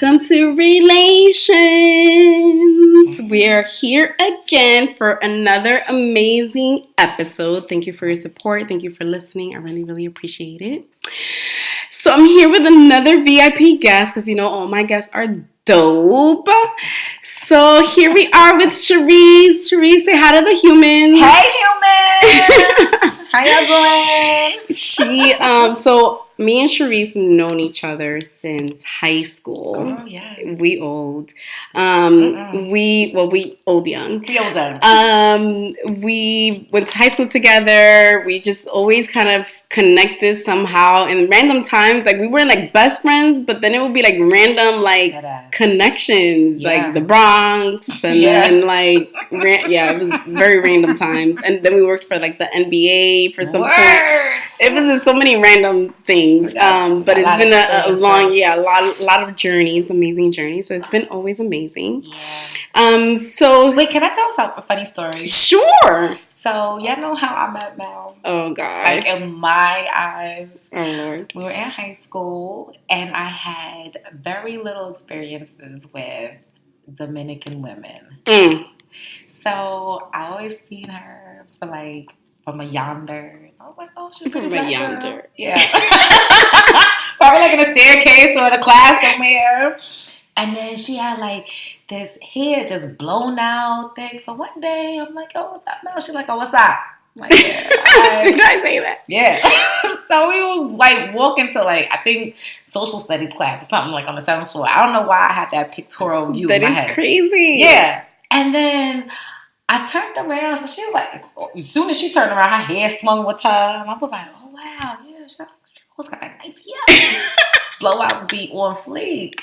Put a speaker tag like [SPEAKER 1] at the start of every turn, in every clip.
[SPEAKER 1] welcome to Relations. We are here again for another amazing episode. Thank you for your support. Thank you for listening. I really, really appreciate it. So I'm here with another VIP guest because, all my guests are dope. So here we are with Charise. Charise, say hi to the humans.
[SPEAKER 2] Hey, humans. How y'all doing?
[SPEAKER 1] So me and Charise known each other since high school.
[SPEAKER 2] Girl, yeah.
[SPEAKER 1] We old. We old young.
[SPEAKER 2] We old young.
[SPEAKER 1] We went to high school together. We just always kind of connected somehow in random times. Like we weren't like best friends, but then it would be like random like connections, like the Bronx, and then like it was very random times. And then we worked for like the NBA for some point. It was just so many random things, but it's been a long, a lot of journeys, amazing journeys. So it's been always amazing.
[SPEAKER 2] Yeah.
[SPEAKER 1] So
[SPEAKER 2] wait, can I tell a funny story?
[SPEAKER 1] Sure.
[SPEAKER 2] So y'all know how I met Mel?
[SPEAKER 1] Oh God!
[SPEAKER 2] Like in my eyes,
[SPEAKER 1] oh Lord.
[SPEAKER 2] We were in high school, and I had very little experiences with Dominican women. So I always seen her from a yonder. I was like, oh, she's from a yonder. Yeah. Probably like in a staircase or in a class somewhere. And then she had like this hair just blown out thing. So one day I'm like, oh, what's up, Mel? She's like, oh, what's up? I'm like, yeah.
[SPEAKER 1] Did I say that?
[SPEAKER 2] Yeah. So we was like walking to I think social studies class or something like on the 7th floor. I don't know why I had that pictorial view in my head.
[SPEAKER 1] That is crazy.
[SPEAKER 2] Yeah. And then I turned around, so she was like, as soon as she turned around, her hair swung with her, and I was like, oh wow, yeah, she was got that nice hair. Blowouts be on fleek.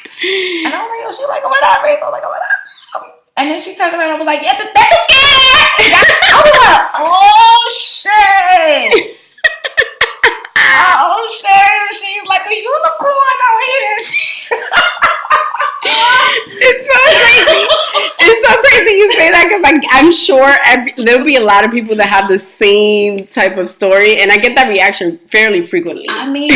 [SPEAKER 2] And I was like, she was like, oh, what up, Reese? I was like, oh, what up? And then she turned around and was like, yeah, that's it. I was like, oh shit. Oh shit. She's like a unicorn over here.
[SPEAKER 1] It's so crazy. It's so crazy you say that because I'm sure there'll be a lot of people that have the same type of story, and I get that reaction fairly frequently.
[SPEAKER 2] I mean,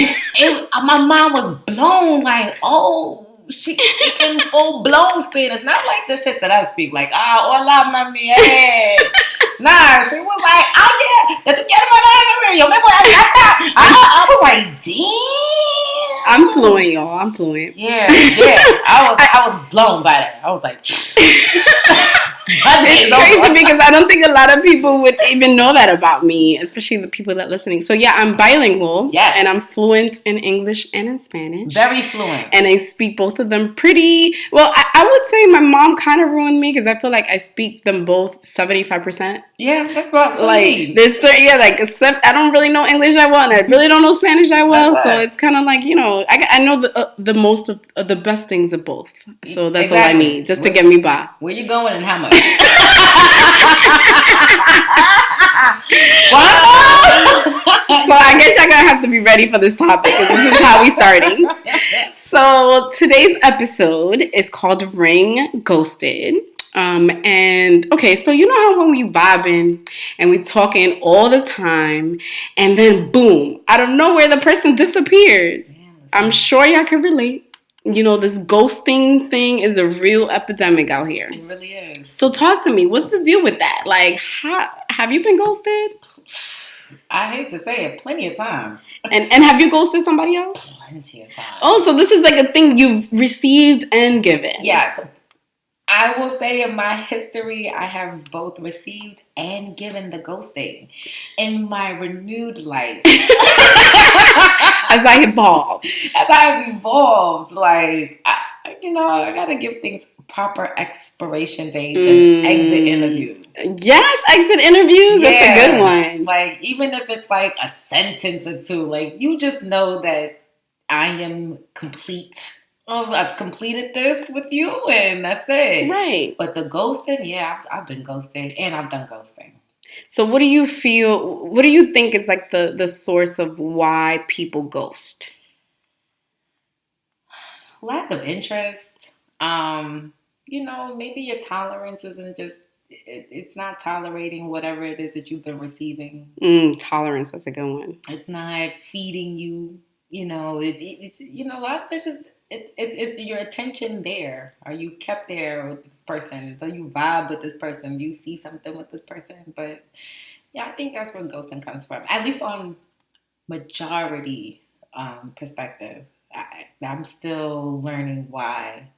[SPEAKER 2] my mind was blown. Like, oh, she speaking full blown Spanish, not like the shit that I speak. Like, hola, mami, hey. Nah, she was like, oh yeah, yo me voy a I was like, damn.
[SPEAKER 1] I'm fluent, y'all. I'm fluent.
[SPEAKER 2] Yeah. I was blown by that. I was like,
[SPEAKER 1] it's crazy because I don't think a lot of people would even know that about me, especially the people that are listening. So yeah, I'm bilingual.
[SPEAKER 2] Yes.
[SPEAKER 1] And I'm fluent in English and in Spanish.
[SPEAKER 2] Very fluent.
[SPEAKER 1] And I speak both of them pretty well. I would say my mom kind of ruined me because I feel like I speak them both 75%.
[SPEAKER 2] Yeah, that's what
[SPEAKER 1] like there's except I don't really know English that well, and I really don't know Spanish that well. So it's kind of like I know the most of the best things of both. So that's all I need just to get me by.
[SPEAKER 2] Where you going and how much?
[SPEAKER 1] So I guess y'all gonna have to be ready for this topic because this is how we starting. So today's episode is called Ring Ghosted. And okay, so you know how when we vibing and we talking all the time and then boom, out of nowhere the person disappears. I'm sure y'all can relate. This ghosting thing is a real epidemic out here.
[SPEAKER 2] It really is.
[SPEAKER 1] So talk to me. What's the deal with that? Like, have you been ghosted?
[SPEAKER 2] I hate to say it, plenty of times.
[SPEAKER 1] And have you ghosted somebody else?
[SPEAKER 2] Plenty of times.
[SPEAKER 1] Oh, so this is like a thing you've received and given.
[SPEAKER 2] Yes. I will say in my history, I have both received and given the ghosting in my renewed life.
[SPEAKER 1] As I evolved.
[SPEAKER 2] Like, I gotta give things proper expiration dates and exit interviews.
[SPEAKER 1] Yes, exit interviews. Yeah. That's a good one.
[SPEAKER 2] Like, even if it's like a sentence or two, like, you just know that I am complete. I've completed this with you, and that's it.
[SPEAKER 1] Right.
[SPEAKER 2] But the ghosting, I've been ghosted, and I've done ghosting.
[SPEAKER 1] So what do you think is like the source of why people ghost?
[SPEAKER 2] Lack of interest. Maybe your tolerance isn't just, it's not tolerating whatever it is that you've been receiving.
[SPEAKER 1] Tolerance, that's a good one.
[SPEAKER 2] It's not feeding you, it's a lot of it's just It's your attention there? Are you kept there with this person? Do you vibe with this person? Do you see something with this person? But yeah, I think that's where ghosting comes from. At least on majority perspective. I'm still learning why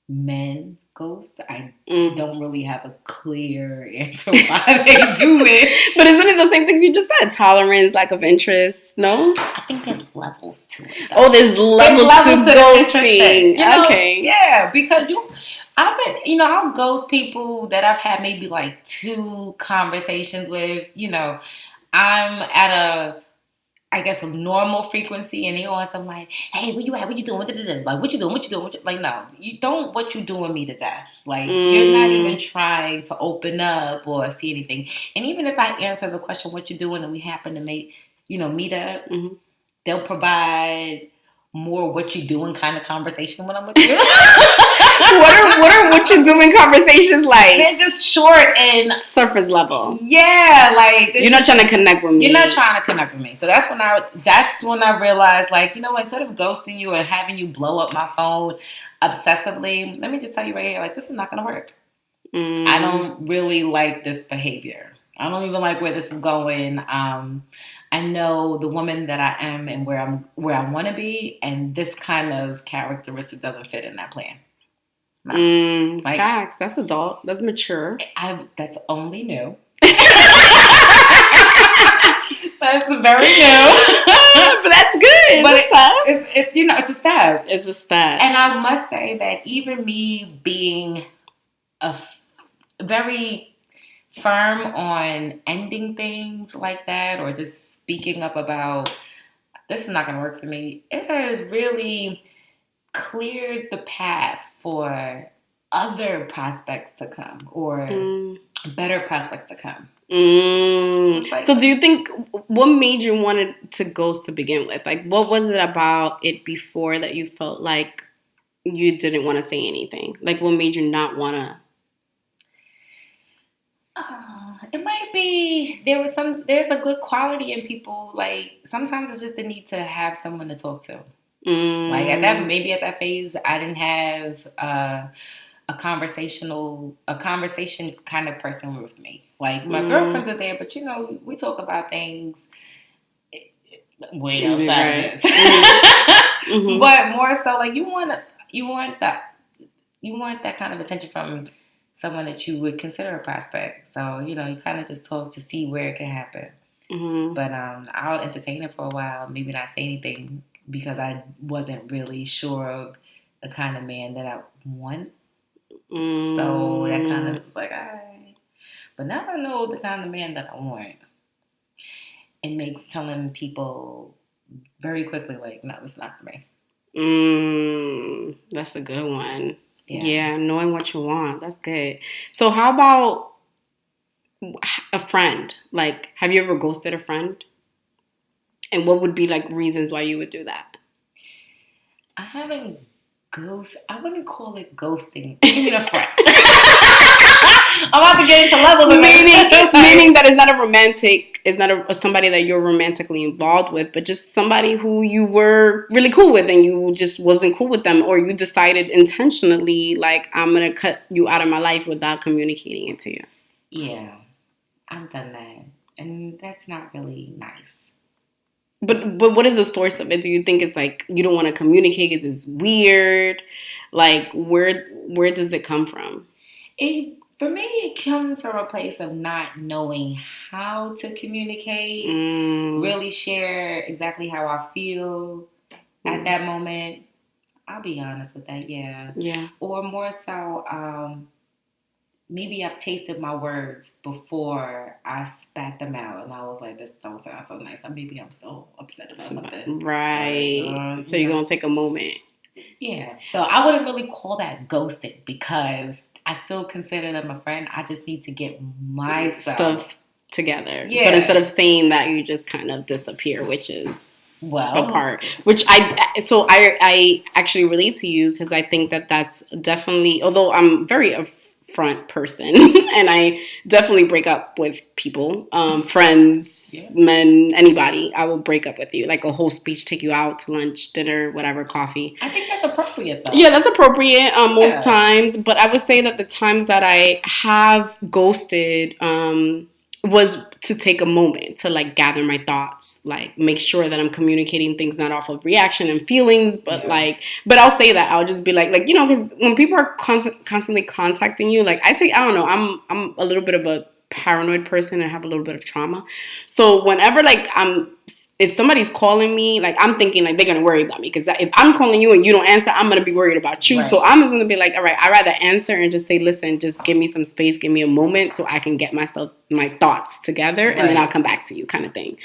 [SPEAKER 2] men ghost. I don't really have a clear answer why they do it.
[SPEAKER 1] But isn't it the same things you just said? Tolerance, lack of interest? No?
[SPEAKER 2] I think there's levels to it.
[SPEAKER 1] Though. Oh, there's levels to ghosting. Okay.
[SPEAKER 2] Yeah, because I'll ghost people that I've had maybe like 2 conversations with. I'm at a normal frequency, and they always I'm like, hey, where you at? What you doing? Like, what you doing? Like, no, you don't. What you doing me to death? Like, you're not even trying to open up or see anything. And even if I answer the question, what you doing, and we happen to meet up, they'll provide more what you doing kind of conversation when I'm with you.
[SPEAKER 1] What are what you doing conversations like?
[SPEAKER 2] They're just short and
[SPEAKER 1] surface level.
[SPEAKER 2] Yeah, like
[SPEAKER 1] you're not trying to connect with me.
[SPEAKER 2] You're not trying to connect with me. So that's when I realized, like, instead of ghosting you and having you blow up my phone obsessively, let me just tell you right here, like, this is not gonna work. I don't really like this behavior. I don't even like where this is going. I know the woman that I am and where I want to be, and this kind of characteristic doesn't fit in that plan.
[SPEAKER 1] No. Facts. That's adult. That's mature.
[SPEAKER 2] That's only new. That's very new.
[SPEAKER 1] But that's good.
[SPEAKER 2] But it's a step.
[SPEAKER 1] It's a step.
[SPEAKER 2] And I must say that even me being very firm on ending things like that, or just speaking up about this is not going to work for me, it has really cleared the path for other prospects to come, or better prospects to come.
[SPEAKER 1] So do you think, what made you want to ghost to begin with? Like, what was it about it before that you felt like you didn't want to say anything? Like, what made you not want to?
[SPEAKER 2] It might be there's a good quality in people. Like, sometimes it's just the need to have someone to talk to. Like, at that phase, I didn't have a conversation kind of person with me. Like, my girlfriends are there, but we talk about things way outside of this. But more so, like, you want that kind of attention from someone that you would consider a prospect. So, you kind of just talk to see where it can happen. But I'll entertain it for a while, maybe not say anything, because I wasn't really sure of the kind of man that I want. So that kind of was like, all right. But now I know the kind of man that I want. It makes telling people very quickly, like, no, it's not for
[SPEAKER 1] me. That's a good one. Yeah, knowing what you want. That's good. So how about a friend? Like, have you ever ghosted a friend? And what would be, like, reasons why you would do that?
[SPEAKER 2] I haven't I wouldn't call it ghosting. Give me a friend. I'm about to get into levels of
[SPEAKER 1] meaning that it's not somebody that you're romantically involved with, but just somebody who you were really cool with and you just wasn't cool with them, or you decided intentionally, like, I'm going to cut you out of my life without communicating it to you.
[SPEAKER 2] Yeah, I've done that. And that's not really nice.
[SPEAKER 1] But what is the source of it? Do you think it's like you don't want to communicate because it's weird? Like, where does it come from?
[SPEAKER 2] For me, it comes from a place of not knowing how to communicate, really share exactly how I feel at that moment. I'll be honest with that, yeah.
[SPEAKER 1] Yeah.
[SPEAKER 2] Or more so, maybe I've tasted my words before I spat them out, and I was like, this don't sound so nice. Maybe I'm so upset about something.
[SPEAKER 1] Right. So you're going to take a moment.
[SPEAKER 2] Yeah. So I wouldn't really call that ghosting, because I still consider them a friend. I just need to get my
[SPEAKER 1] stuff together. Yeah. But instead of saying that, you just kind of disappear, which is the part. Which I actually relate to you, because I think that that's definitely, although I'm very front person. And I definitely break up with people, friends, men, anybody. I will break up with you. Like a whole speech, take you out to lunch, dinner, whatever, coffee.
[SPEAKER 2] I think that's appropriate, though.
[SPEAKER 1] Yeah, that's appropriate most times. But I would say that the times that I have ghosted was to take a moment to like gather my thoughts, like make sure that I'm communicating things not off of reaction and feelings, but but I'll say that I'll just be like, you know, because when people are constantly contacting you, like I say, I don't know, I'm a little bit of a paranoid person and have a little bit of trauma. So whenever like if somebody's calling me, like I'm thinking like they're gonna worry about me, because if I'm calling you and you don't answer, I'm gonna be worried about you. Right. So I'm just gonna be like, all right, I'd rather answer and just say, listen, just give me some space, give me a moment so I can get my thoughts together, and then I'll come back to you, kind of thing.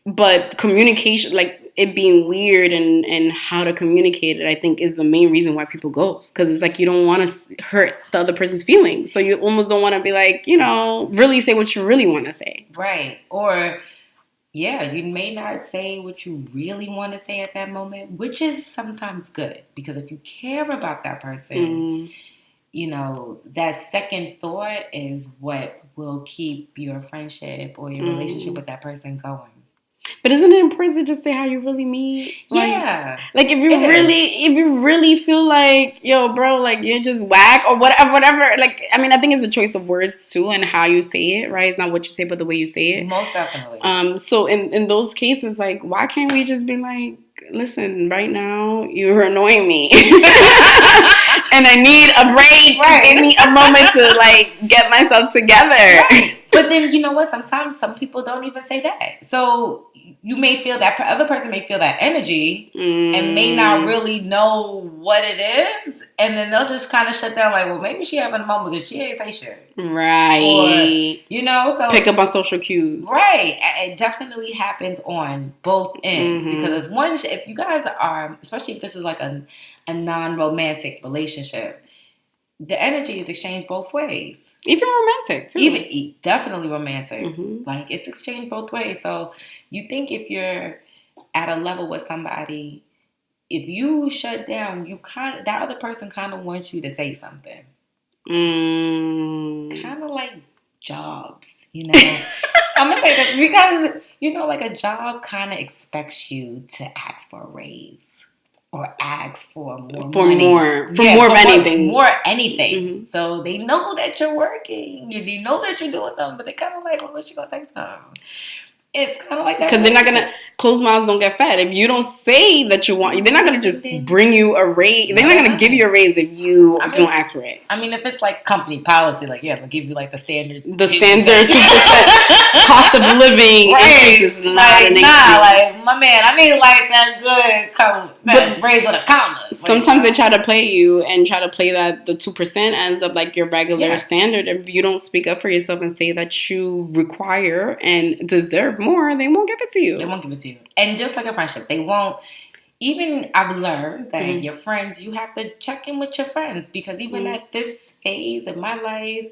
[SPEAKER 1] But communication, like it being weird and how to communicate it, I think is the main reason why people ghost, because it's like you don't want to hurt the other person's feelings, so you almost don't want to be like, you know, really say what you really want to say.
[SPEAKER 2] Right. Or yeah, you may not say what you really want to say at that moment, which is sometimes good, because if you care about that person, you know, that second thought is what will keep your friendship or your relationship with that person going.
[SPEAKER 1] But isn't it important to just say how you really mean?
[SPEAKER 2] Yeah.
[SPEAKER 1] Like if you really feel like, yo, bro, like you're just whack or whatever. Like, I mean, I think it's a choice of words too and how you say it, right? It's not what you say, but the way you say it.
[SPEAKER 2] Most definitely.
[SPEAKER 1] So in those cases, like, why can't we just be like, listen, right now you're annoying me, and I need a break. Right. Give me a moment to like get myself together.
[SPEAKER 2] Right. But then you know what? Sometimes some people don't even say that. So you may feel that other person may feel that energy and may not really know what it is, and then they'll just kind of shut down. Like, well, maybe she having a moment because she ain't say shit,
[SPEAKER 1] right?
[SPEAKER 2] Or, you know, so
[SPEAKER 1] pick up on social cues,
[SPEAKER 2] right? It definitely happens on both ends, because if you guys are, especially if this is like a non-romantic relationship, the energy is exchanged both ways.
[SPEAKER 1] Even romantic, too.
[SPEAKER 2] Definitely romantic. Like, it's exchanged both ways. So, you think if you're at a level with somebody, if you shut down, that other person kind of wants you to say something. Kind of like jobs, you know. I'm going to say this because, you know, like a job kind of expects you to ask for a raise. Or ask for more money.
[SPEAKER 1] More of anything.
[SPEAKER 2] More anything. So they know that you're working. They know that you're doing something, but they kind of like, well, what's she going to say something? It's kind of like that.
[SPEAKER 1] Because they're not going to, closed mouths don't get fed. If you don't say that you want, they're not going to just bring you a raise. They're not going to give you a raise if you don't ask for it.
[SPEAKER 2] I mean, if it's like company policy, like, yeah, they'll give you like the standard 2%
[SPEAKER 1] cost of living increase is not an increase.
[SPEAKER 2] Like, my man, I need like that good raise with a comma.
[SPEAKER 1] Sometimes they try to play you and try to play that the 2% ends up like your regular standard. If you don't speak up for yourself and say that you require and deserve more, they won't give it to you.
[SPEAKER 2] They won't give it to you. And just like a friendship, they won't. Even I've learned that your friends, you have to check in with your friends, because even at this phase of my life,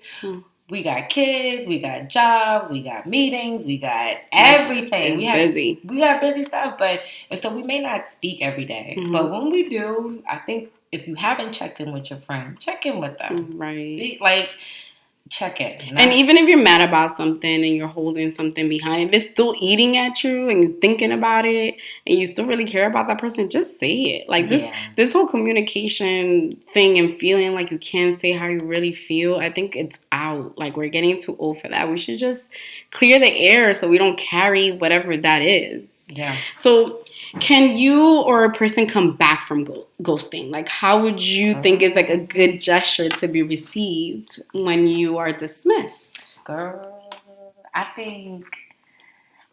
[SPEAKER 2] we got kids, we got jobs, we got meetings, we got everything. We got busy stuff, and so we may not speak every day. But when we do, I think if you haven't checked in with your friend, check in with them.
[SPEAKER 1] Right.
[SPEAKER 2] See, like, check it. You know?
[SPEAKER 1] And even if you're mad about something and you're holding something behind, if it's still eating at you and you're thinking about it and you still really care about that person, just say it. Like this whole communication thing and feeling like you can't say how you really feel, I think it's out. Like, we're getting too old for that. We should just clear the air so we don't carry whatever that is.
[SPEAKER 2] Yeah.
[SPEAKER 1] So can you or a person come back from ghosting? Like, how would you think is like a good gesture to be received when you are dismissed?
[SPEAKER 2] Girl, I think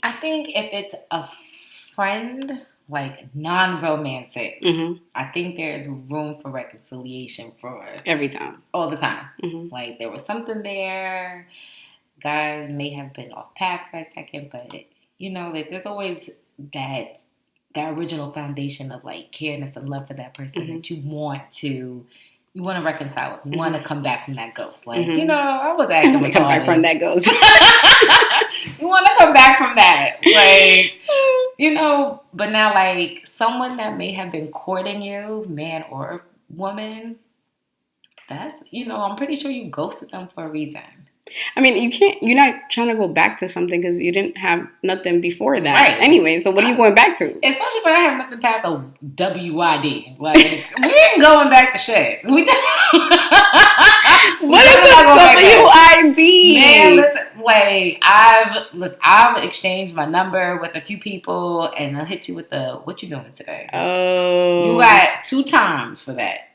[SPEAKER 2] if it's a friend, like non-romantic, I think there's room for reconciliation for
[SPEAKER 1] every time,
[SPEAKER 2] all the time. Like, there was something there. Guys may have been off path for a second, but you know, like, there's always that original foundation of like careness and love for that person that you want to reconcile with. You want to come back from that ghost. Like, you know, I was acting retarded.
[SPEAKER 1] Come back from that ghost.
[SPEAKER 2] You want to come back from that. Like, you know, but now like someone that may have been courting you, man or woman, That's, I'm pretty sure you ghosted them for a reason.
[SPEAKER 1] I mean, you're not trying to go back to something because you didn't have nothing before that. Right. Anyway, so what are you going back to?
[SPEAKER 2] Especially if I have nothing past a WYD. Like, we ain't going back to shit. What
[SPEAKER 1] is a WYD?
[SPEAKER 2] Man, listen, I've exchanged my number with a few people, and I'll hit you with what you doing today?
[SPEAKER 1] Oh.
[SPEAKER 2] You got 2 times for that.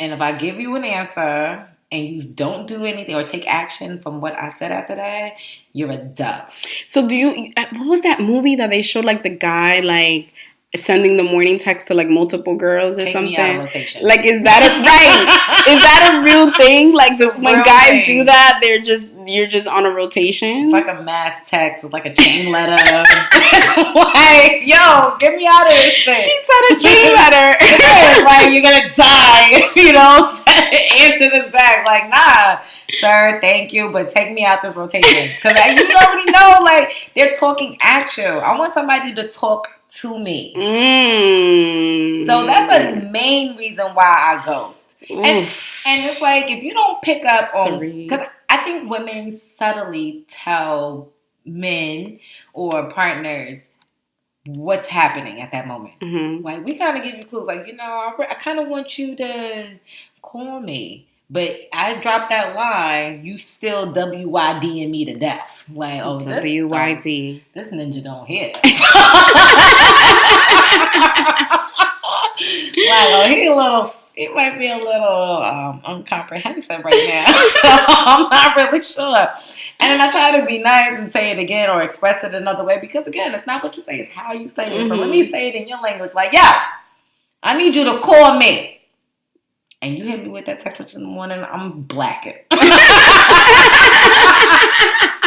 [SPEAKER 2] And if I give you an answer and you don't do anything or take action from what I said after that, you're a dub.
[SPEAKER 1] So what was that movie that they showed, like, the guy, like, sending the morning text to, like, multiple girls or something?
[SPEAKER 2] Me out of rotation.
[SPEAKER 1] Like, is that is that a real thing? Like, when guys do that, you're just on a rotation?
[SPEAKER 2] It's like a mass text. It's like a chain letter. Like, yo, get me out of this shit.
[SPEAKER 1] She said a chain letter.
[SPEAKER 2] It is. Like, you're going to die if you don't answer this back. Like, nah, sir, thank you, but take me out this rotation. Because you already know, like, they're talking at you. I want somebody to talk to me. So that's a main reason why I ghost. And it's like, if you don't pick up on, because I think women subtly tell men or partners what's happening at that moment. Mm-hmm. Like, we kind of give you clues. Like, I kind of want you to call me. But I dropped that line, you still WYDing me to death. Like, oh,
[SPEAKER 1] WYD.
[SPEAKER 2] This ninja don't hit. Like, he might be a little uncomprehensive right now. So I'm not really sure. And then I try to be nice and say it again or express it another way because, again, it's not what you say, it's how you say it. Mm-hmm. So let me say it in your language. Like, I need you to call me. And you hit me with that text message in the morning, I'm blacking.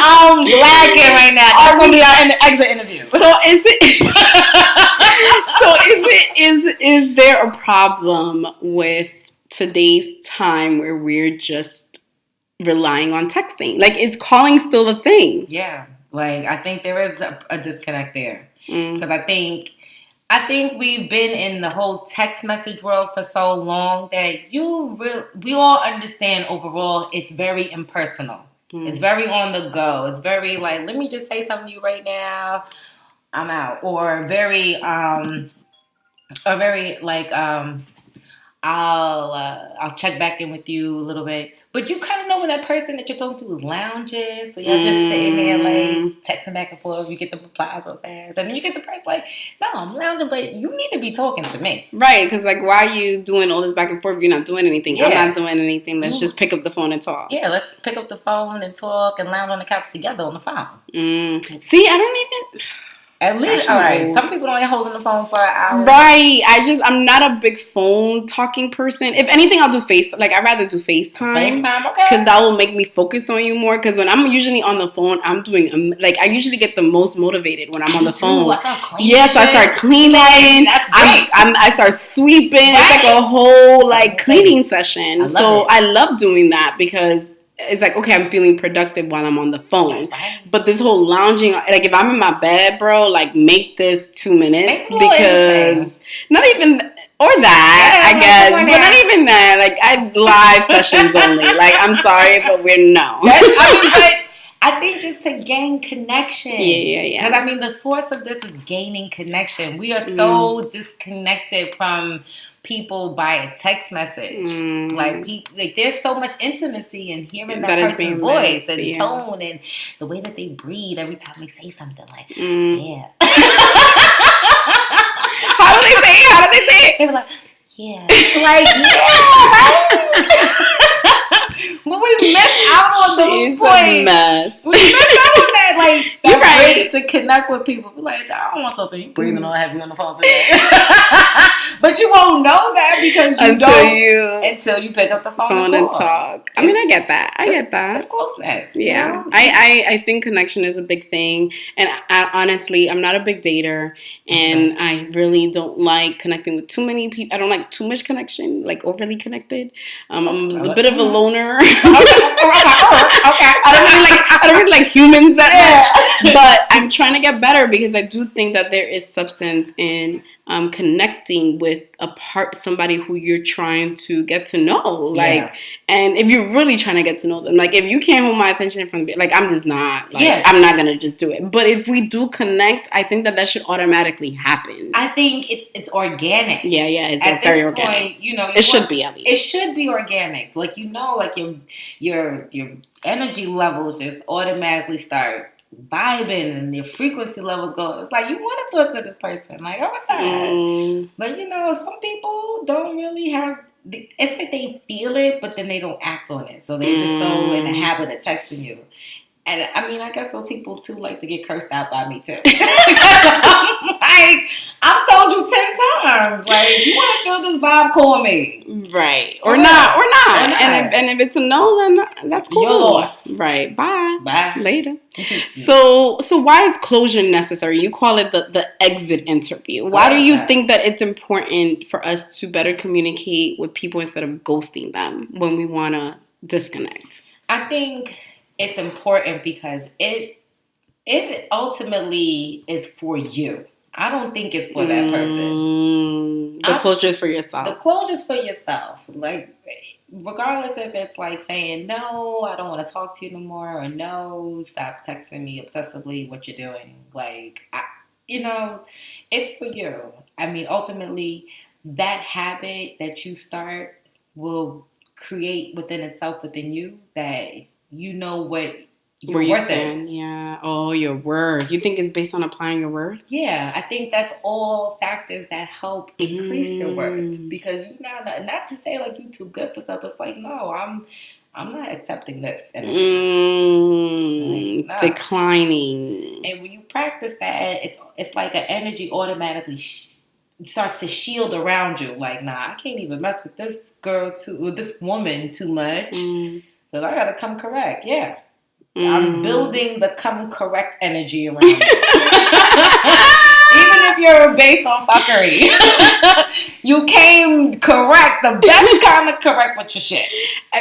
[SPEAKER 2] I'm blacking right now. I'm gonna be out in the exit interview.
[SPEAKER 1] Is there a problem with today's time where we're just relying on texting? Like, is calling still a thing?
[SPEAKER 2] Yeah. Like, I think there is a disconnect there. Because I think we've been in the whole text message world for so long that we all understand overall it's very impersonal. It's very on the go. It's very like, let me just say something to you right now, I'm out. Or very like, I'll check back in with you a little bit. But you kind of know when that person that you're talking to is lounging, so you're just sitting there like texting back and forth. You get the replies real fast, and then you get the person like, "No, I'm lounging, but you need to be talking to me."
[SPEAKER 1] Right? Because like, why are you doing all this back and forth if you're not doing anything? Yeah. I'm not doing anything. Let's just pick up the phone and talk.
[SPEAKER 2] Yeah, let's pick up the phone and talk and lounge on the couch together on the phone.
[SPEAKER 1] See, I don't even.
[SPEAKER 2] At least, all right. Some people don't hold on the phone for an hour.
[SPEAKER 1] Right. I'm not a big phone talking person. If anything, I'll do I'd rather do FaceTime.
[SPEAKER 2] FaceTime, okay.
[SPEAKER 1] Because that will make me focus on you more. Because when I'm usually on the phone, I'm doing, I usually get the most motivated when I'm on the phone.
[SPEAKER 2] I start cleaning.
[SPEAKER 1] Yeah, so I start cleaning.
[SPEAKER 2] That's great.
[SPEAKER 1] I start sweeping. Right. It's like a whole, cleaning session. I love doing that because it's like, okay, I'm feeling productive while I'm on the phone.
[SPEAKER 2] That's right.
[SPEAKER 1] But this whole lounging, like if I'm in my bed, bro, make this 2 minutes because not even, or that, I guess, but not even that. I live sessions only. I'm sorry, but
[SPEAKER 2] but I think just to gain connection.
[SPEAKER 1] Yeah.
[SPEAKER 2] Because the source of this is gaining connection. We are so disconnected from people by a text message. There's so much intimacy in hearing that person's voice and tone and the way that they breathe every time they say something. Yeah.
[SPEAKER 1] How do they say it?
[SPEAKER 2] They were like, yeah. Right? But we miss out on those points.
[SPEAKER 1] Mess.
[SPEAKER 2] We miss out on that, that bridge to connect with people. We're like, I don't want to talk to you. Breathing all heavy on the phone today. But you won't know that because until you pick up the phone and
[SPEAKER 1] talk. I get that. It's
[SPEAKER 2] closeness.
[SPEAKER 1] Yeah. I think connection is a big thing. And honestly, I'm not a big dater. And I really don't like connecting with too many people. I don't like too much connection, overly connected. I'm a bit of a loner. I don't really like humans that much. But I'm trying to get better because I do think that there is substance in connecting with somebody who you're trying to get to know. And if you're really trying to get to know them, like, if you can't hold my attention from, like, I'm just not, like, I'm not going to just do it. But if we do connect, I think that should automatically happen.
[SPEAKER 2] I think it's organic.
[SPEAKER 1] Yeah, it's at very
[SPEAKER 2] this
[SPEAKER 1] organic.
[SPEAKER 2] Point,
[SPEAKER 1] it should be, at least.
[SPEAKER 2] It should be organic. Like, like your energy levels just automatically start vibing and your frequency levels go. It's like you want to talk to this person. Like, oh, what's up? But some people don't really have. It's like they feel it, but then they don't act on it. So they're just so in the habit of texting you. And I mean, I guess those people too like to get cursed out by me too. I've told you 10 times. Like, you want to feel this vibe, call me.
[SPEAKER 1] Right. Or not. And if it's a no, then that's cool.
[SPEAKER 2] You're lost.
[SPEAKER 1] Right. Bye. Later.
[SPEAKER 2] Mm-hmm.
[SPEAKER 1] So why is closure necessary? You call it the exit interview. Why do you think that it's important for us to better communicate with people instead of ghosting them when we want to disconnect?
[SPEAKER 2] I think it's important because it ultimately is for you. I don't think it's for that person.
[SPEAKER 1] The closure is for yourself.
[SPEAKER 2] The closure is for yourself. Like, regardless if it's like saying, no, I don't want to talk to you no more, or no, stop texting me obsessively what you're doing. Like, it's for you. I mean, ultimately, that habit that you start will create within you that you know what your worth is.
[SPEAKER 1] Yeah. Oh, your worth. You think it's based on applying your worth?
[SPEAKER 2] Yeah, I think that's all factors that help increase your worth. Because you not to say like you too good for stuff. It's like, no, I'm not accepting this energy.
[SPEAKER 1] Declining.
[SPEAKER 2] And when you practice that, it's like an energy automatically starts to shield around you. Like, nah, I can't even mess with this girl or this woman too much. Because I gotta come correct. Yeah. I'm building the come correct energy around you. Even if you're based on fuckery. You came correct. The best kind of correct with your shit.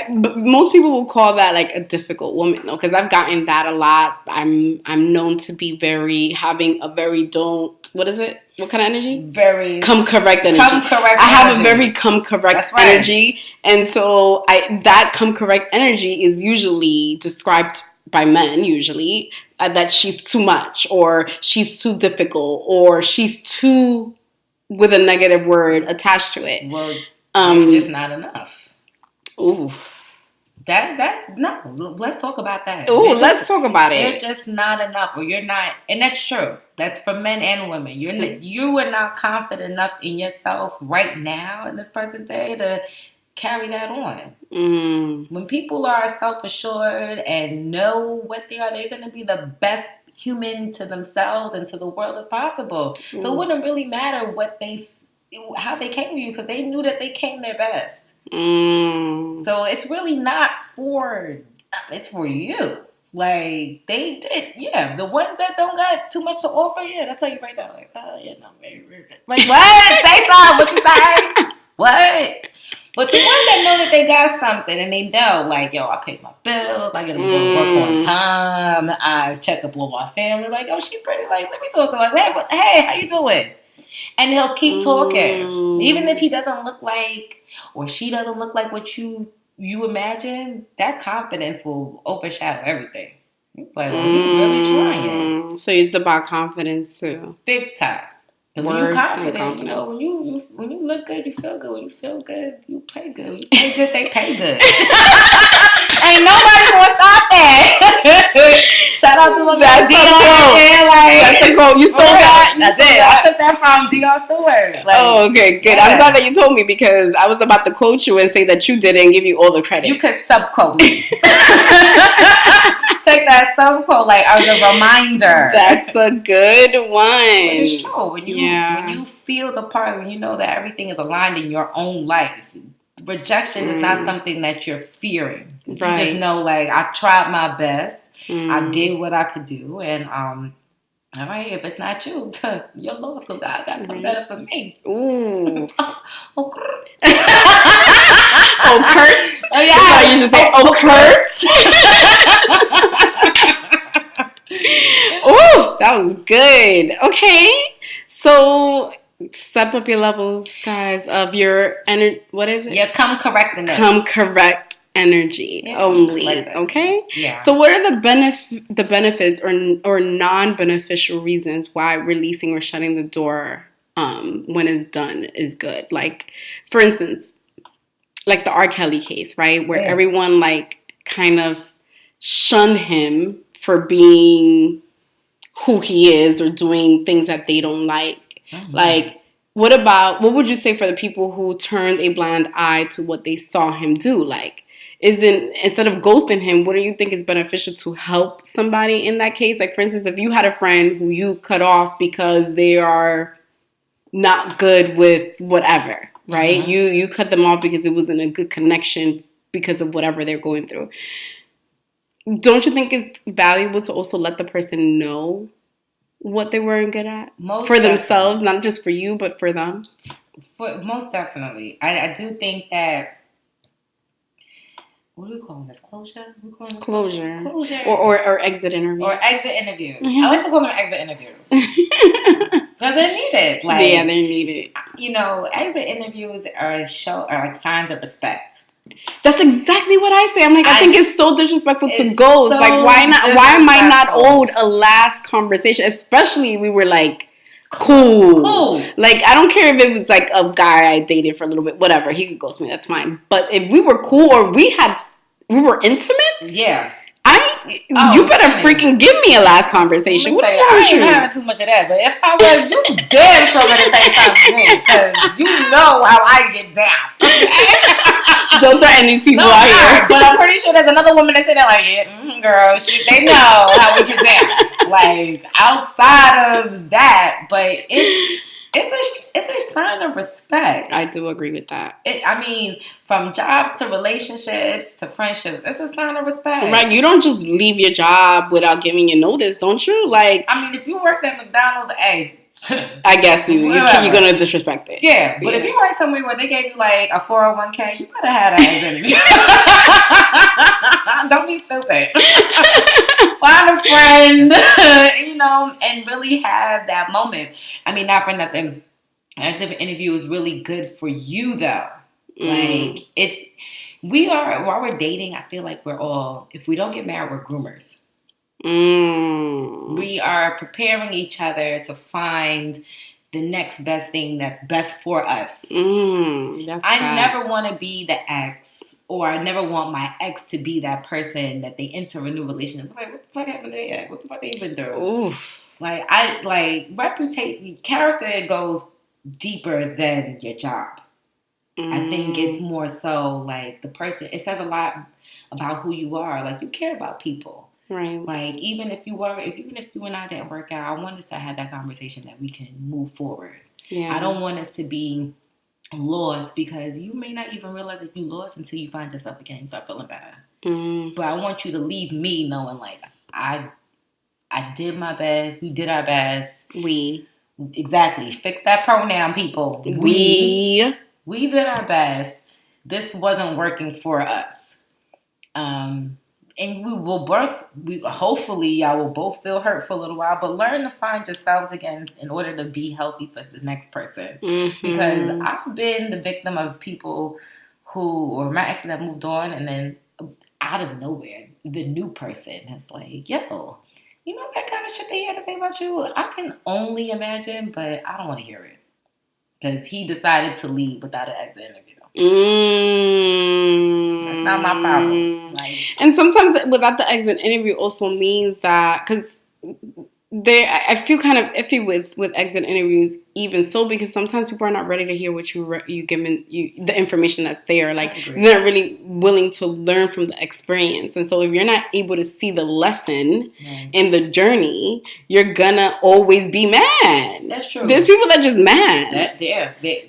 [SPEAKER 1] Most people will call that like a difficult woman, though, because I've gotten that a lot. I'm known to be having a very what is it? What kind of energy?
[SPEAKER 2] Very
[SPEAKER 1] come correct energy. I have a very come correct energy, and so that come correct energy is usually described by men, that she's too much, or she's too difficult, or she's too, with a negative word attached to it.
[SPEAKER 2] Well, you're just not enough.
[SPEAKER 1] Ooh.
[SPEAKER 2] No, let's talk about that.
[SPEAKER 1] Let's talk about it.
[SPEAKER 2] You're just not enough, or you're not, and that's true. That's for men and women. You are not confident enough in yourself right now in this present day to carry that on. When people are self-assured and know what they are, they're going to be the best human to themselves and to the world as possible. So it wouldn't really matter how they came to you, because they knew that they came their best. So it's really not it's for you. Like, they did, the ones that don't got too much to offer, I'll tell you right now, like, oh, yeah, no, very, very good. Like, what? Say something, what you say? What? But the ones that know that they got something and they know, like, yo, I pay my bills, I get to go to work on time, I check up on my family, like, oh, she pretty, like, let me talk to her, like, hey, how you doing? And he'll keep talking. Even if he doesn't look like, or she doesn't look like what you imagine, that confidence will overshadow everything. Like, well, he's really trying.
[SPEAKER 1] So it's about confidence too.
[SPEAKER 2] Big time. When you're confident, when you look good, you feel good. When you feel good, you play good. When you play good, they pay good. Ain't nobody gonna stop that. Shout out to my man Dion.
[SPEAKER 1] That's a quote. You stole that?
[SPEAKER 2] I did. I took that from Dion Stewart.
[SPEAKER 1] Okay, good. I'm glad that you told me, because I was about to quote you and say that you did it and give you all the credit.
[SPEAKER 2] You could sub-quote me. Take that sub-quote as a reminder.
[SPEAKER 1] That's a good one.
[SPEAKER 2] But it's true. When you feel the part, when you know that everything is aligned in your own life, rejection is not something that you're fearing. Right. You just know, I've tried my best. I did what I could do, and all right, if it's not you, you're lost, because God got something better for me. Ooh. Okay.
[SPEAKER 1] Oh, Kurtz. Oh, yeah. That's how you should say, Kurtz. Ooh, that was good. Okay. So Step up your levels, guys, of your energy. What is it?
[SPEAKER 2] Yeah, come correct.
[SPEAKER 1] Come correct energy only. Okay.
[SPEAKER 2] Yeah.
[SPEAKER 1] So, what are the benefits or non-beneficial reasons why releasing or shutting the door when it's done is good? Like, for instance, like the R. Kelly case, right, where everyone like kind of shunned him for being who he is or doing things that they don't like. Mm-hmm. Like, what would you say for the people who turned a blind eye to what they saw him do? Like, instead of ghosting him, what do you think is beneficial to help somebody in that case? Like, for instance, if you had a friend who you cut off because they are not good with whatever, right? Mm-hmm. You cut them off because it wasn't a good connection because of whatever they're going through. Don't you think it's valuable to also let the person know what they weren't good at for themselves, not just for you, but for them?
[SPEAKER 2] Most definitely. I do think that, what are we calling this? Closure?
[SPEAKER 1] Closure. Or exit interview.
[SPEAKER 2] Or exit interviews. Mm-hmm. I like to call them exit interviews. Because they're needed. Like,
[SPEAKER 1] yeah, they're needed.
[SPEAKER 2] You know, exit interviews are like signs of respect.
[SPEAKER 1] That's exactly what I say. I'm like, I think it's so disrespectful to ghosts. So like, why not? Why am I not owed a last conversation? Especially we were like cool. Like, I don't care if it was like a guy I dated for a little bit, whatever. He could ghost me. That's fine. But if we were cool or we were intimate.
[SPEAKER 2] Yeah.
[SPEAKER 1] You better freaking give me a last conversation. What are you
[SPEAKER 2] I ain't having too much of that, but if I was, you damn sure better say something to me, because you know how I get down.
[SPEAKER 1] Don't threaten these people out here.
[SPEAKER 2] But I'm pretty sure there's another woman that said that, like, yeah, girl, they know how we get down. Like, outside of that, but it's a sign of respect.
[SPEAKER 1] I do agree with that.
[SPEAKER 2] I mean, from jobs to relationships to friendships, it's a sign of respect.
[SPEAKER 1] Right. You don't just leave your job without giving you notice, don't you? Like,
[SPEAKER 2] I mean, if you worked at McDonald's,
[SPEAKER 1] I guess you're going to disrespect it.
[SPEAKER 2] Yeah. But if you work somewhere where they gave you like a 401k, you better have that interview. Don't be stupid. Find a friend, and really have that moment. I mean, not for nothing. An interview is really good for you, though. Like, while we're dating, I feel like we're all, if we don't get married, we're groomers. We are preparing each other to find the next best thing that's best for us. I never want to be the ex, or I never want my ex to be that person that they enter a new relationship. Like, what the fuck happened to that? What the fuck they even do? Oof. Reputation, character goes deeper than your job. I think it's more so like the person. It says a lot about who you are. Like, you care about people.
[SPEAKER 1] Right.
[SPEAKER 2] Like, even if you and I didn't work out, I want us to have that conversation that we can move forward. Yeah. I don't want us to be lost, because you may not even realize that you lost until you find yourself again and start feeling better. But I want you to leave me knowing, like, I did my best. We did our best. Exactly. Fix that pronoun, people. We did our best. This wasn't working for us. And hopefully y'all will both feel hurt for a little while, but learn to find yourselves again in order to be healthy for the next person. Because I've been the victim of people or my ex that moved on, and then out of nowhere, the new person is like, yo, you know that kind of shit they had to say about you? I can only imagine, but I don't want to hear it. Because he decided to leave without an exit interview. That's not my problem.
[SPEAKER 1] And sometimes without the exit interview also means that, because I feel kind of iffy with exit interviews, even so, because sometimes people are not ready to hear what you given the information that's there. Like, they're not really willing to learn from the experience. And so if you're not able to see the lesson in the journey, you're gonna always be mad.
[SPEAKER 2] That's true.
[SPEAKER 1] There's people that just mad.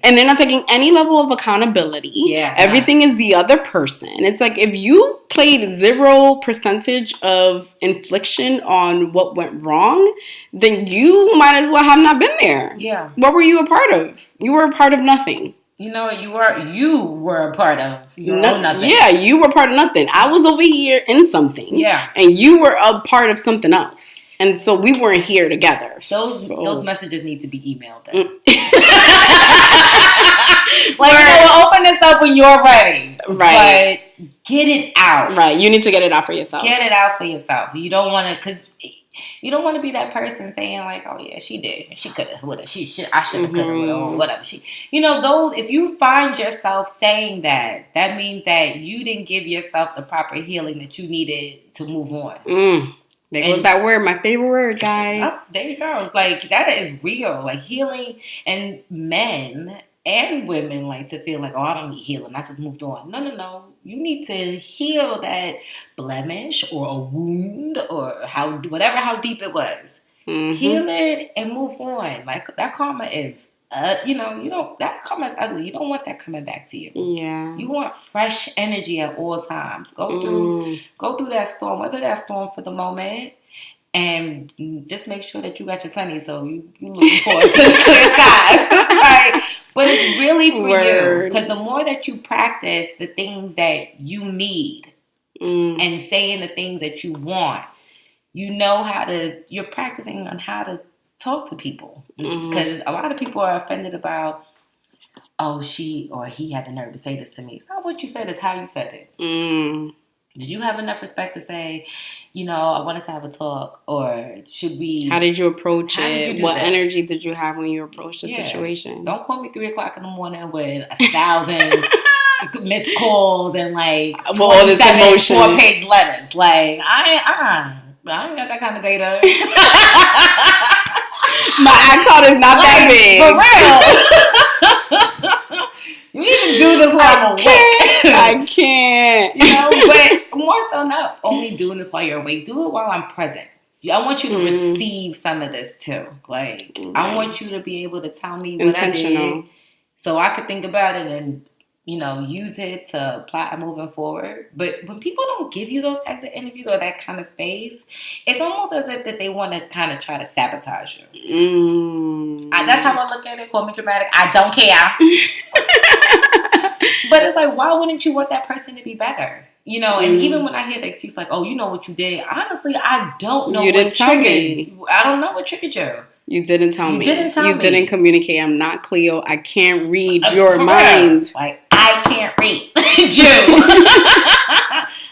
[SPEAKER 1] And they're not taking any level of accountability.
[SPEAKER 2] Yeah.
[SPEAKER 1] Everything is the other person. It's like, if you played 0% of infliction on what went wrong, then you might as well have not been there.
[SPEAKER 2] Yeah.
[SPEAKER 1] What were you a part of? You were a part of nothing.
[SPEAKER 2] You know what? You were a part of nothing.
[SPEAKER 1] Yeah, you were part of nothing. I was over here in something.
[SPEAKER 2] Yeah.
[SPEAKER 1] And you were a part of something else. And so we weren't here together.
[SPEAKER 2] Those messages need to be emailed then. Open this up when you're ready.
[SPEAKER 1] Right.
[SPEAKER 2] But get it out.
[SPEAKER 1] Right. You need to get it out for yourself.
[SPEAKER 2] Get it out for yourself. You don't want to, because you don't want to be that person saying like, oh yeah, she did. She could have, whatever. I should have, could have, or whatever. Those, if you find yourself saying that, that means that you didn't give yourself the proper healing that you needed to move on.
[SPEAKER 1] There goes that word, my favorite word, guys.
[SPEAKER 2] There you go. Like, that is real. Like, healing, and men and women like to feel like, oh, I don't need healing. I just moved on. No. You need to heal that blemish or a wound or how deep it was. Heal it and move on. Like, that karma is, that karma is ugly. You don't want that coming back to you.
[SPEAKER 1] Yeah.
[SPEAKER 2] You want fresh energy at all times. Go through that storm, weather that storm for the moment, and just make sure that you got your sunny, so you looking forward to the clear skies. Right? But it's really for you. Because the more that you practice the things that you need and saying the things that you want, you're practicing on how to talk to people. Because a lot of people are offended about, oh, she or he had the nerve to say this to me. It's not what you said, it's how you said it. Did you have enough respect to say, I want us to have a talk, or should we?
[SPEAKER 1] How did you approach it? What energy did you have when you approached the situation?
[SPEAKER 2] Don't call me 3:00 in the morning with 1,000 missed calls and like
[SPEAKER 1] all this emotion,
[SPEAKER 2] 4-page letters. Like, I ain't got that kind of data.
[SPEAKER 1] My iCloud is not that big.
[SPEAKER 2] For real. You need to do this while I'm awake.
[SPEAKER 1] I can't.
[SPEAKER 2] But more so not only doing this while you're awake, do it while I'm present. I want you to receive some of this too. Like, I want you to be able to tell me what I did, so I could think about it and, use it to apply moving forward. But when people don't give you those exit interviews or that kind of space, it's almost as if that they want to kind of try to sabotage you. That's how I look at it. Call me dramatic. I don't care. But it's like, why wouldn't you want that person to be better? And even when I hear the excuse like, oh, you know what you did. Honestly, I don't know what triggered you. I don't know what triggered you.
[SPEAKER 1] You didn't tell me.
[SPEAKER 2] You
[SPEAKER 1] didn't communicate. I'm not Cleo. I can't read your mind.
[SPEAKER 2] Like, I can't read you.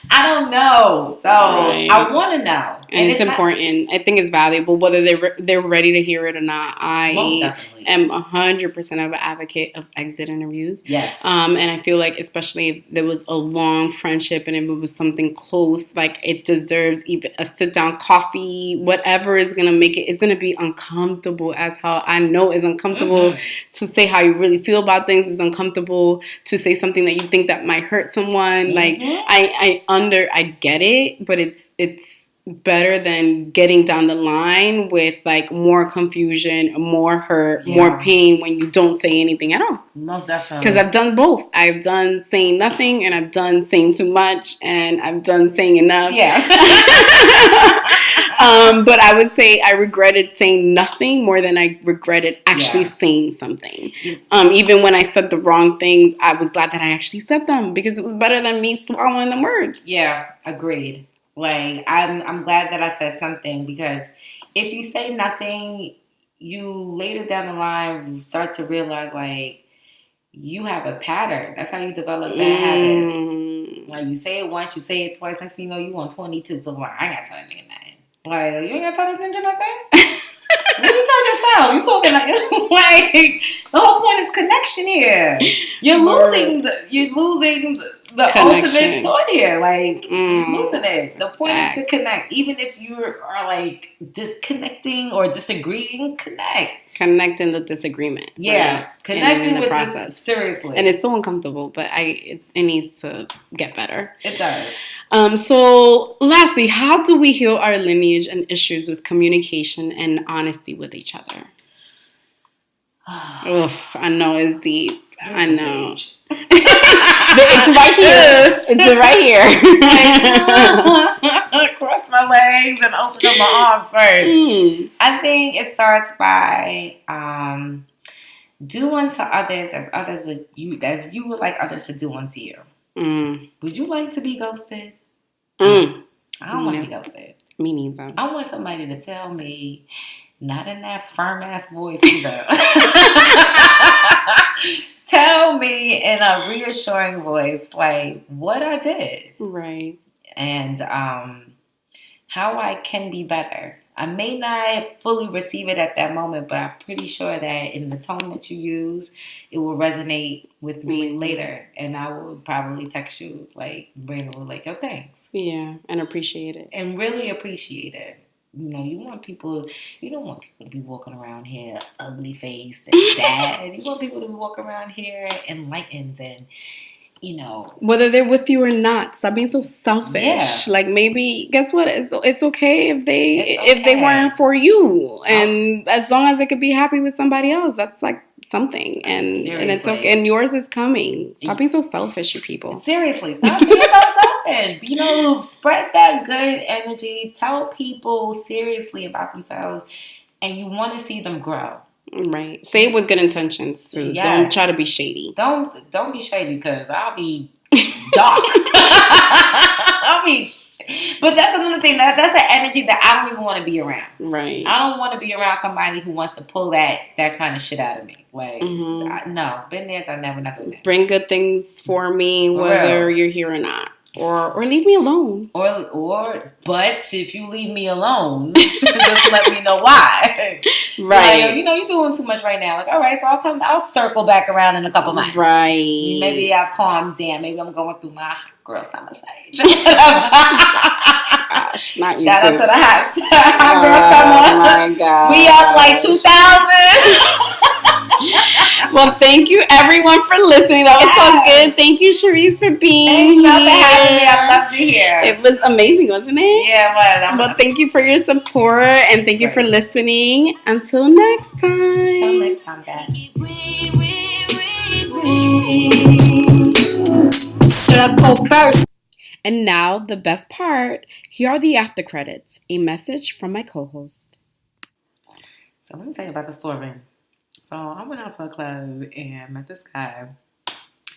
[SPEAKER 2] I don't know. So I want to know.
[SPEAKER 1] And it's important. I think it's valuable, whether they're ready to hear it or not. I am 100% of an advocate of exit interviews.
[SPEAKER 2] Yes.
[SPEAKER 1] And I feel like, especially if there was a long friendship and if it was something close, like, it deserves even a sit-down coffee, whatever is going to make it. It's going to be uncomfortable as hell. I know it's uncomfortable to say how you really feel about things. It's uncomfortable to say something that you think that might hurt someone. Like, I get it, but it's better than getting down the line with like more confusion, more hurt, more pain when you don't say anything at all.
[SPEAKER 2] Most definitely.
[SPEAKER 1] Because I've done both. I've done saying nothing, and I've done saying too much, and I've done saying enough.
[SPEAKER 2] Yeah.
[SPEAKER 1] But I would say I regretted saying nothing more than I regretted actually saying something. Even when I said the wrong things, I was glad that I actually said them, because it was better than me swallowing the words.
[SPEAKER 2] Yeah, agreed. Like, I'm glad that I said something, because if you say nothing, you later down the line start to realize, like, you have a pattern. That's how you develop bad habits. Like, you say it once, you say it twice, next thing you know, you on 22. So, like, I ain't got to tell that nigga nothing. Like, you ain't got to tell this ninja nothing? What you told yourself? You talking like the whole point is connection here. You're losing the ultimate thought here. Like, you're losing it. The point is to connect. Even if you are like disconnecting or disagreeing, connect.
[SPEAKER 1] Connecting the disagreement.
[SPEAKER 2] Yeah.
[SPEAKER 1] Right?
[SPEAKER 2] Connecting with this, seriously.
[SPEAKER 1] And it's so uncomfortable, but it needs to get better.
[SPEAKER 2] It does.
[SPEAKER 1] So lastly, how do we heal our lineage and issues with communication and honesty with each other? I know it's deep. I know. It's right here. It's right
[SPEAKER 2] here. Cross my legs and open up my arms first. I think it starts by do unto others as you would like others to do unto you. Would you like to be ghosted? I don't want to be ghosted.
[SPEAKER 1] Me neither.
[SPEAKER 2] I want somebody to tell me, not in that firm ass voice either. Tell me in a reassuring voice, like, what I did.
[SPEAKER 1] Right.
[SPEAKER 2] And how I can be better. I may not fully receive it at that moment, but I'm pretty sure that in the tone that you use, it will resonate with me later. And I will probably text you, like, randomly, like, yo, thanks.
[SPEAKER 1] Yeah, and appreciate it.
[SPEAKER 2] And really appreciate it. You know, you don't want people to be walking around here ugly faced and sad. You want people to be walking around here enlightened and, you know,
[SPEAKER 1] whether they're with you or not. Stop being so selfish. Yeah. Like, maybe, guess what? It's okay if they weren't for you, and as long as they could be happy with somebody else, that's like something. And it's okay. And yours is coming. Stop being so selfish, you people.
[SPEAKER 2] Seriously, stop being so selfish. You know, spread that good energy. Tell people seriously about themselves, and you want to see them grow.
[SPEAKER 1] Right. Say it with good intentions too. Yes. Don't try to be shady.
[SPEAKER 2] Don't be shady, because I'll be dark. But that's another thing. That's an energy that I don't even want to be around.
[SPEAKER 1] Right.
[SPEAKER 2] I don't want to be around somebody who wants to pull that kind of shit out of me. Like, no, been there, done that, we're not doing that.
[SPEAKER 1] Bring good things for me, whether you're here or not. Or leave me alone.
[SPEAKER 2] But if you leave me alone, just let me know why.
[SPEAKER 1] Right.
[SPEAKER 2] Like, you know, you're doing too much right now. Like, all right, so I'll circle back around in a couple months.
[SPEAKER 1] Right.
[SPEAKER 2] Maybe I've calmed down. Maybe I'm going through my girl summer stage.
[SPEAKER 1] Gosh, not you.
[SPEAKER 2] Shout out to the hot girl summer. Oh my God. We up like 2000.
[SPEAKER 1] Well, thank you everyone for listening. That was so good. Thank you, Charise, for being here.
[SPEAKER 2] Thanks for having me. I love to hear.
[SPEAKER 1] It was amazing, wasn't it?
[SPEAKER 2] Yeah, it was.
[SPEAKER 1] Well, thank you for your support, and thank you for listening. Until next time.
[SPEAKER 2] Until next time, guys.
[SPEAKER 1] Circle first. And now, the best part. Here are the after credits. A message from my co-host.
[SPEAKER 2] So let me tell you about the story. So I went out to a club and met this guy,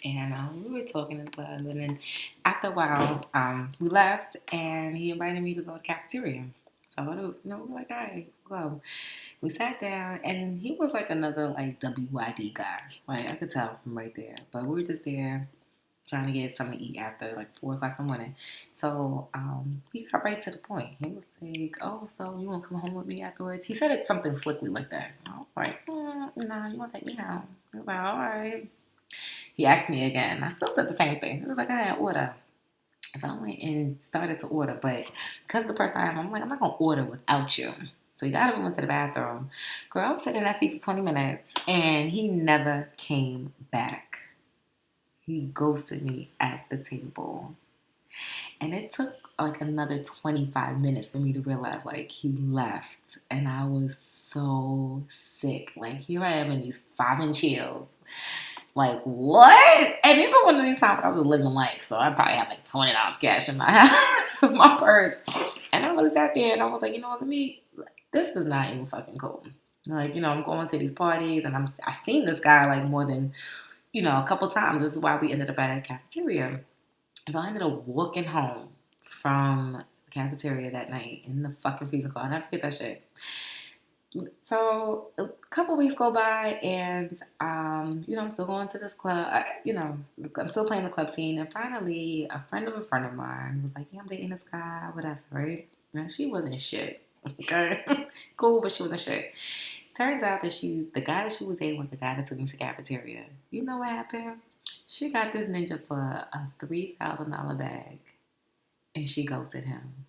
[SPEAKER 2] and we were talking in the club, and then after a while, we left, and he invited me to go to the cafeteria. So we were like, all right, go. We sat down, and he was like another like WYD guy. Like, I could tell from right there. But we were just there trying to get something to eat after like 4 o'clock in the morning. So he got right to the point. He was like, oh, so you want to come home with me afterwards? He said it something slickly like that. I was like, nah, you want to take me home? I was like, all right. He asked me again. I still said the same thing. He was like, I had order. So I went and started to order. But because of the person I am, I'm like, I'm not going to order without you. So he got up and went to the bathroom. Girl, I was sitting in that seat for 20 minutes, and he never came back. He ghosted me at the table. And it took like another 25 minutes for me to realize, like, he left. And I was so sick. Like, here I am in these 5-inch heels. Like, what? And these are one of these times I was living life. So I probably had like $20 cash in my purse. And I really sat there and I was like, you know what, this is not even fucking cool. Like, you know, I'm going to these parties and I've seen this guy like more than, you know, a couple times. This is why we ended up at a cafeteria. And so I ended up walking home from the cafeteria that night in the fucking pizza car. I'll never forget that shit. So a couple weeks go by and, you know, I'm still going to this club. I'm still playing the club scene. And finally, a friend of mine was like, yeah, I'm dating this guy, whatever, right? And she wasn't shit. Okay? Cool, but she wasn't shit. Turns out that the guy that she was dating was the guy that took me to the cafeteria. You know what happened? She got this ninja for a $3,000 bag, and she ghosted him.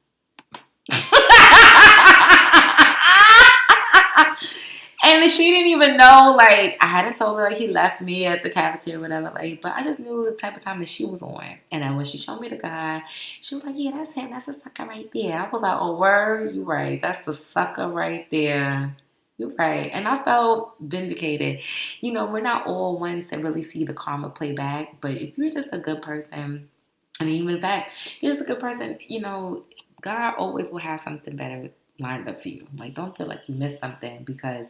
[SPEAKER 2] And she didn't even know, like, I hadn't told her, like, he left me at the cafeteria or whatever, like, but I just knew the type of time that she was on. And then when she showed me the guy, she was like, yeah, that's him. That's the sucker right there. I was like, oh, word? You right. That's the sucker right there. You're right. And I felt vindicated. You know, we're not all ones that really see the karma play back, but if you're just a good person, and even in fact, you're just a good person, you know, God always will have something better lined up for you. Like, don't feel like you missed something, because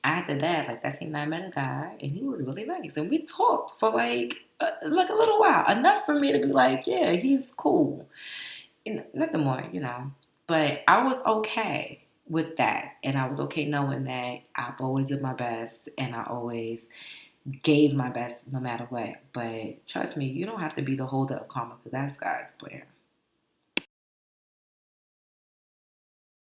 [SPEAKER 2] after that, like, that same night I met a guy, and he was really nice, and we talked for like a little while, enough for me to be like, yeah, he's cool, and nothing more, you know. But I was okay with that. And I was okay knowing that I've always did my best and I always gave my best no matter what. But trust me, you don't have to be the holder of karma because that's God's plan.